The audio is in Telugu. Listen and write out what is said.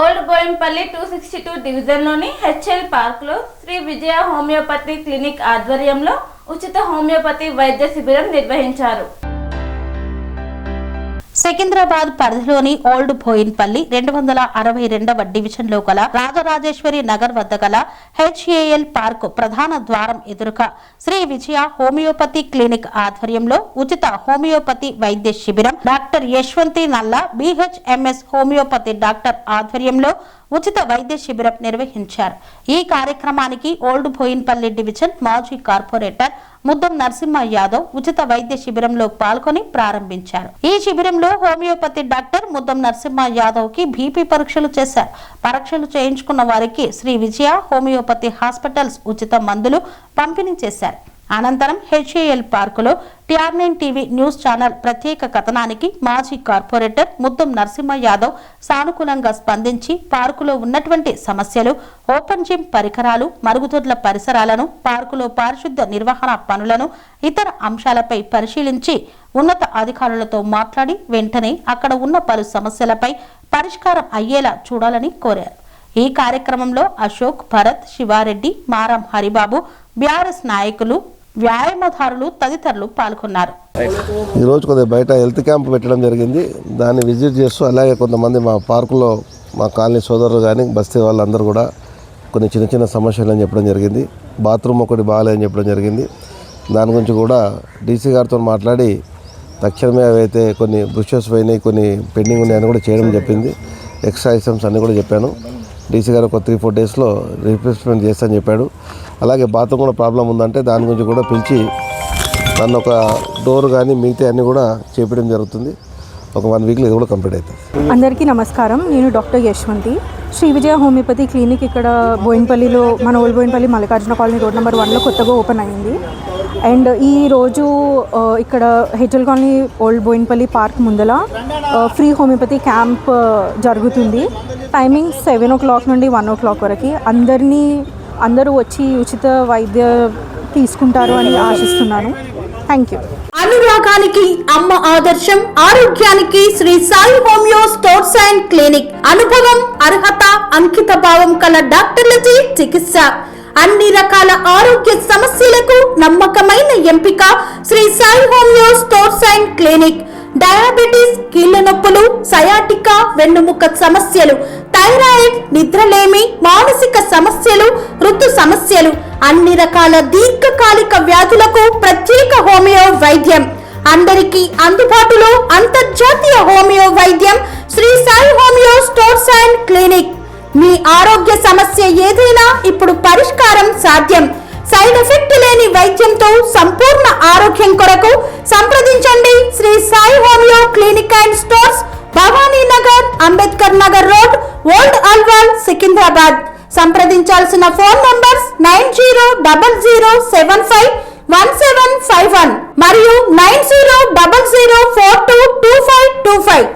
ఓల్డ్ బోయిన్పల్లి 262 డివిజన్లోని హెచ్ఎల్ పార్క్లో శ్రీ విజయ హోమియోపతి క్లినిక్ ఆధ్వర్యంలో ఉచిత హోమియోపతి వైద్య శిబిరం నిర్వహించారు. సికింద్రాబాద్ పరిధిలోని ఓల్డ్ బోయిన్పల్లి 262వ డివిజన్లో గల రాజరాజేశ్వరి నగర్ వద్ద గల హెచ్ఏఎల్ పార్క్ ప్రధాన ద్వారం ఎదురుగా శ్రీ విజయ హోమియోపతి క్లినిక్ ఆధ్వర్యంలో ఉచిత హోమియోపతి వైద్య శిబిరం డాక్టర్ యశ్వంతి నల్లా బిహెచ్ఎంఎస్ హోమియోపతి డాక్టర్ ఆధ్వర్యంలో ఉచిత వైద్య శిబిరం నిర్వహించారు. ఈ కార్యక్రమానికి ఓల్డ్ బోయిన్పల్లి డివిజన్ మాజీ కార్పొరేటర్ ముద్దం నరసింహ యాదవ్ ఉచిత వైద్య శిబిరంలో పాల్గొని ప్రారంభించారు. ఈ శిబిరంలో హోమియోపతి డాక్టర్ ముద్దం నరసింహ యాదవ్ కి బీపీ పరీక్షలు చేశారు. పరీక్షలు చేయించుకున్న వారికి శ్రీ విజయ హోమియోపతి హాస్పిటల్స్ ఉచిత మందులు పంపిణీ చేశారు. అనంతరం హెచ్ఏఎల్ పార్కులో TR9 టీవీ న్యూస్ ఛానల్ ప్రత్యేక కథనానికి మాజీ కార్పొరేటర్ ముద్దం నరసింహ యాదవ్ సానుకూలంగా స్పందించి పార్కులో ఉన్నటువంటి సమస్యలు, ఓపెన్ జిమ్ పరికరాలు, మరుగుదొడ్ల పరిసరాలను, పార్కులో పారిశుద్ధ్య నిర్వహణ పనులను, ఇతర అంశాలపై పరిశీలించి ఉన్నత అధికారులతో మాట్లాడి వెంటనే అక్కడ ఉన్న పలు సమస్యలపై పరిష్కారం అయ్యేలా చూడాలని కోరారు. ఈ కార్యక్రమంలో అశోక్, భరత్, శివారెడ్డి, మారం హరిబాబు, BRS నాయకులు, వ్యాయామదారులు తదితరులు పాల్గొన్నారు. ఈరోజు కొద్దిగా బయట హెల్త్ క్యాంప్ పెట్టడం జరిగింది. దాన్ని విజిట్ చేస్తూ అలాగే కొంతమంది మా పార్కులో మా కాలనీ సోదరులు కానీ బస్తీ వాళ్ళందరూ కూడా కొన్ని చిన్న చిన్న సమస్యలు అని చెప్పడం జరిగింది. బాత్రూమ్ ఒకటి బాగాలేదని చెప్పడం జరిగింది. దాని గురించి కూడా DC గారితో మాట్లాడి తక్షణమే అవైతే కొన్ని బ్రషెస్ పోయినాయి, కొన్ని పెండింగ్ ఉన్నాయని కూడా చేయడం చెప్పింది. ఎక్స్ట్రా ఐటమ్స్ అన్నీ కూడా చెప్పాను. DC గారు ఒక 3-4 డేస్లో రీప్లేస్మెంట్ చేస్తానని చెప్పాడు. అలాగే బాత్రూమ్ కూడా ప్రాబ్లం ఉందంటే దాని గురించి కూడా పిలిచి నన్ను ఒక డోర్ కానీ మిగతా అన్నీ కూడా చేపడం జరుగుతుంది. ఒక 1 వీక్లో ఇది కూడా కంప్లీట్ అవుతుంది. అందరికీ నమస్కారం. నేను doctor Yashwanthi, Sri Vijaya homeopathy clinic ఇక్కడ బోయిన్పల్లిలో, మన old Boinpally Mallikarjuna colony road number 1లో కొత్తగా ఓపెన్ అయింది. అండ్ ఈరోజు ఇక్కడ HL colony old Boinpally park ముందల ఫ్రీ హోమియోపతి క్యాంప్ జరుగుతుంది. టైమింగ్ 7 o'clock నుండి 1 o'clock వరకు. అందరూ వచ్చి ఉచిత వైద్య తీసుకుంటారు అని ఆశిస్తున్నాను. Thank you. అనురాగానికి అమ్మ ఆదర్శం, ఆరోగ్యానికి Sri Sai homeo stores and clinic. అనుభవం, అర్హత, అంకిత భావం కల డాక్టర్లచే చికిత్స. అన్ని రకాల ఆరోగ్య సమస్యలకు నమ్మకమైన ఎంపిక Sri Sai homeo stores and clinic. Diabetes, కీళ్ల నొప్పులు, సయాటికా, వెన్నుముక్క సమస్యలు, థైరాయిడ్, నిద్రలేమి, మానసిక సమస్యలు, ఋతు సమస్యలు, అన్ని రకాల దీర్ఘకాలిక వ్యాధులకు ప్రత్యేక హోమియో వైద్యం. అందరికీ అందుబాటులో అంతర్జాతీయ హోమియో వైద్యం Sri Sai homeo stores and clinic. మీ ఆరోగ్య సమస్య ఏదైనా ఇప్పుడు పరిష్కారం సాధ్యం. సైడ్ ఎఫెక్ట్ లేని వైద్యంతో సంపూర్ణ ఆరోగ్యం కొరకు సంప్రదించండి Sri Sai homeo clinic and stores, Bhavani Nagar, Ambedkar Nagar road, old Alwal, Secunderabad. సంప్రదించాల్సిన ఫోన్ నంబర్స్ 9000751751 మరియు 9000422525.